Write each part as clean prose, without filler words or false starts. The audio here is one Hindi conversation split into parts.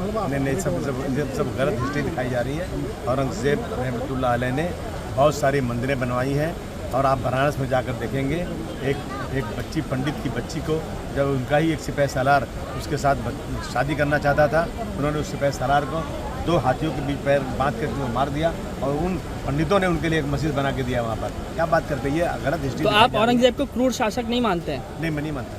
नहीं सब गलत हिस्ट्री दिखाई जा रही है। औरंगज़ेब रहमतुल्लाह अलैह ने बहुत सारी मंदिरें बनवाई हैं और आप बनारस में जाकर देखेंगे एक बच्ची, पंडित की बच्ची को जब उनका ही एक सिपाही सालार उसके साथ शादी करना चाहता था, उन्होंने उस सिपाही सालार को 2 हाथियों के बीच पैर बांध कर मार दिया और उन पंडितों ने उनके लिए एक मस्जिद बना के दिया वहाँ पर। क्या बात करते हैं, ये गलत हिस्ट्री। तो आप औरंगजेब को क्रूर शासक नहीं मानते हैं? नहीं, मैं नहीं मानता।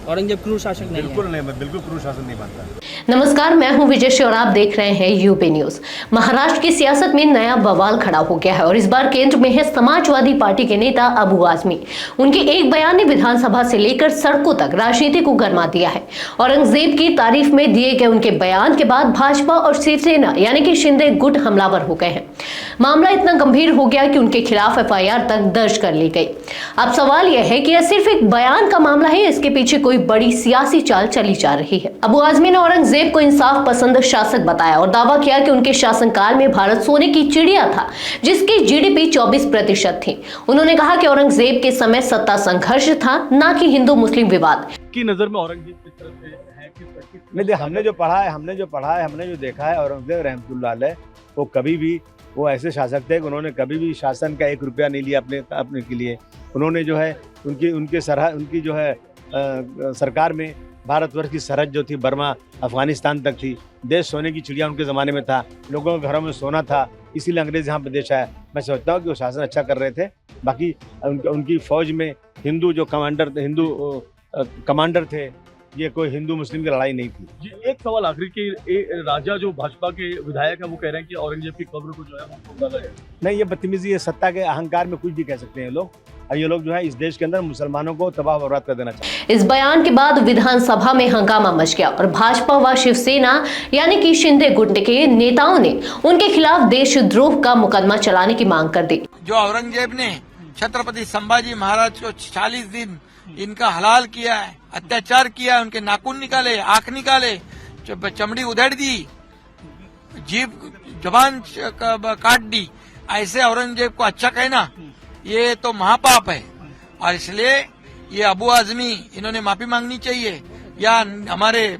औरंगजेब क्रूर शासक नहीं? बिल्कुल नहीं, मैं बिल्कुल क्रूर शासन नहीं मानता। नमस्कार, मैं हूं विजय और आप देख रहे हैं यूपी न्यूज। महाराष्ट्र की सियासत में नया बवाल खड़ा हो गया है और इस बार केंद्र में है समाजवादी पार्टी के नेता अबू आजमी। उनके एक बयान ने विधानसभा से लेकर सड़कों तक राजनीति को गरमा दिया है। औरंगजेब की तारीफ में दिए गए उनके बयान के बाद भाजपा और शिवसेना यानी कि शिंदे गुट हमलावर हो गए हैं। मामला इतना गंभीर हो गया कि उनके खिलाफ FIR तक दर्ज कर ली गई। अब सवाल यह है कि यह सिर्फ एक बयान का मामला है, इसके पीछे कोई बड़ी सियासी चाल चली जा रही है। अबू आजमी ने औरंगजेब को इंसाफ पसंद शासक बताया और दावा किया कि उनके शासनकाल में भारत सोने की चिड़िया था जिसकी GDP 24% थी। उन्होंने कहा कि औरंगजेब के समय सत्ता संघर्ष था, ना कि हिंदू मुस्लिम विवाद। की नजर में औरंगजेब किस तरह से है, नहीं, हमने जो पढ़ा है, हमने जो देखा है, औरंगजेब रहमतुल्लाह अलैह वो कभी भी वो ऐसे शासक थे कि उन्होंने कभी भी शासन का 1 रुपया नहीं लिया अपने के लिए। उन्होंने जो है उनकी जो है सरकार में भारतवर्ष की सरहद जो थी बर्मा अफगानिस्तान तक थी। देश सोने की चिड़िया उनके ज़माने में था, लोगों के घरों में सोना था, इसीलिए अंग्रेज यहाँ पे देश आया। मैं समझता हूँ कि वो शासन अच्छा कर रहे थे। बाकी उनकी फौज में हिंदू जो कमांडर थे, ये कोई हिंदू मुस्लिम की लड़ाई नहीं थी। जी, एक सवाल आखिरी कि राजा जो भाजपा के विधायक है वो कह रहे हैं कि औरंगजेब की कब्र को जो है वो तोड़ डाला है। नहीं, ये बदतमीजी है, सत्ता के अहंकार में कुछ भी कह सकते हैं लोग। और ये लोग जो है इस देश के अंदर मुसलमानों को तबाह बर्बाद कर देना चाहते हैं। इस बयान के बाद विधानसभा में हंगामा मच गया और भाजपा व शिवसेना यानी कि शिंदे गुट के नेताओं ने उनके खिलाफ देशद्रोह का मुकदमा चलाने की मांग कर दी। जो औरंगजेब ने छत्रपति संभाजी महाराज को 40 दिन इनका हलाल किया है, अत्याचार किया है, उनके नाखून निकाले, आंख निकाले, चमड़ी उधेड़ दी, जीभ जबान काट दी, ऐसे औरंगजेब को अच्छा कहना ये तो महापाप है। और इसलिए ये अबू आजमी इन्होंने माफी मांगनी चाहिए, या हमारे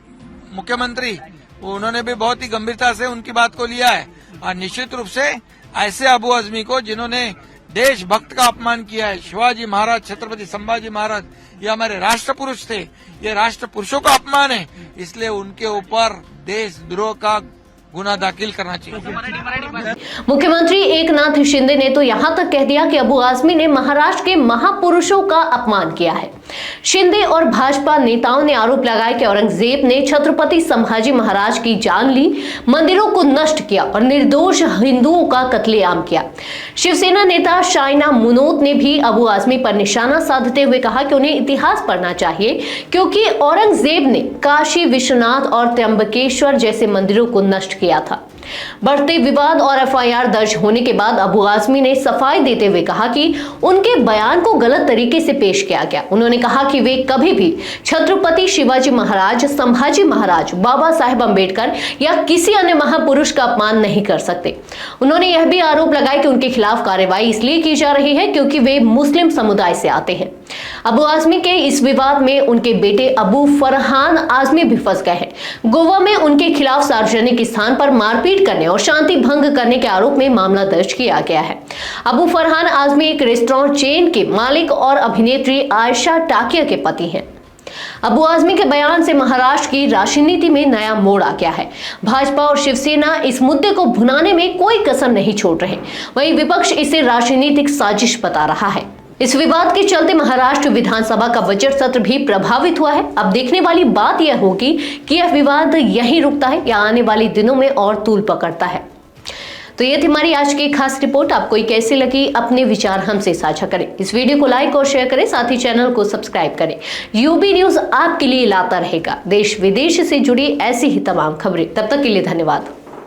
मुख्यमंत्री उन्होंने भी बहुत ही गंभीरता से उनकी बात को लिया है। और निश्चित रूप से ऐसे अबू आजमी को जिन्होंने देशभक्त का अपमान किया है, शिवाजी महाराज, छत्रपति संभाजी महाराज, ये हमारे राष्ट्र पुरुष थे, ये राष्ट्र पुरुषों का अपमान है, इसलिए उनके ऊपर देशद्रोह का गुना दाखिल करना चाहिए। मुख्यमंत्री एकनाथ शिंदे ने तो यहां तक कह दिया कि अबू आजमी ने महाराष्ट्र के महापुरुषों का अपमान किया है। शिंदे और भाजपा नेताओं ने आरोप लगाया कि औरंगजेब ने छत्रपति संभाजी महाराज की जान ली, मंदिरों को नष्ट किया और निर्दोष हिंदुओं का कत्लेआम किया। शिवसेना नेता शाइना मुनोत ने भी अबू आजमी पर निशाना साधते हुए कहा कि उन्हें इतिहास पढ़ना चाहिए, क्योंकि औरंगजेब ने काशी विश्वनाथ और त्र्यंबकेश्वर जैसे मंदिरों को नष्ट किया था। बढ़ते विवाद और FIR दर्ज होने के बाद अबू आजमी ने सफाई देते हुए कहा कि उनके बयान को गलत तरीके से पेश किया गया। उन्होंने कहा कि वे कभी भी छत्रपति शिवाजी महाराज, संभाजी महाराज, बाबा साहेब अम्बेडकर या किसी अन्य महापुरुष का अपमान नहीं कर सकते। उन्होंने यह भी आरोप लगाया कि उनके खिलाफ कार्रवाई इसलिए की जा रही है क्योंकि वे मुस्लिम समुदाय से आते हैं। अबू आजमी के इस विवाद में उनके बेटे अबू फरहान आजमी भी फंस गए हैं। गोवा में उनके खिलाफ सार्वजनिक स्थान पर मारपीट करने और शांति भंग करने के आरोप में मामला दर्ज किया गया है। अबू फरहान आजमी एक रेस्टोरेंट चेन के मालिक और अभिनेत्री आयशा टाकिया के पति हैं। अबू आजमी के बयान से महाराष्ट्र की राजनीति में नया मोड़ आ गया है। भाजपा और शिवसेना इस मुद्दे को भुनाने में कोई कसर नहीं छोड़ रहे, वहीं विपक्ष इसे राजनीतिक साजिश बता रहा है। इस विवाद के चलते महाराष्ट्र विधानसभा का बजट सत्र भी प्रभावित हुआ है। अब देखने वाली बात यह होगी कि यह विवाद यहीं रुकता है या आने वाले दिनों में और तूल पकड़ता है। तो ये थी हमारी आज की खास रिपोर्ट। आपको कैसी लगी, अपने विचार हमसे साझा करें। इस वीडियो को लाइक और शेयर करें, साथ ही चैनल को सब्सक्राइब करें। यूबी न्यूज आपके लिए लाता रहेगा देश विदेश से जुड़ी ऐसी ही तमाम खबरें। तब तक के लिए धन्यवाद।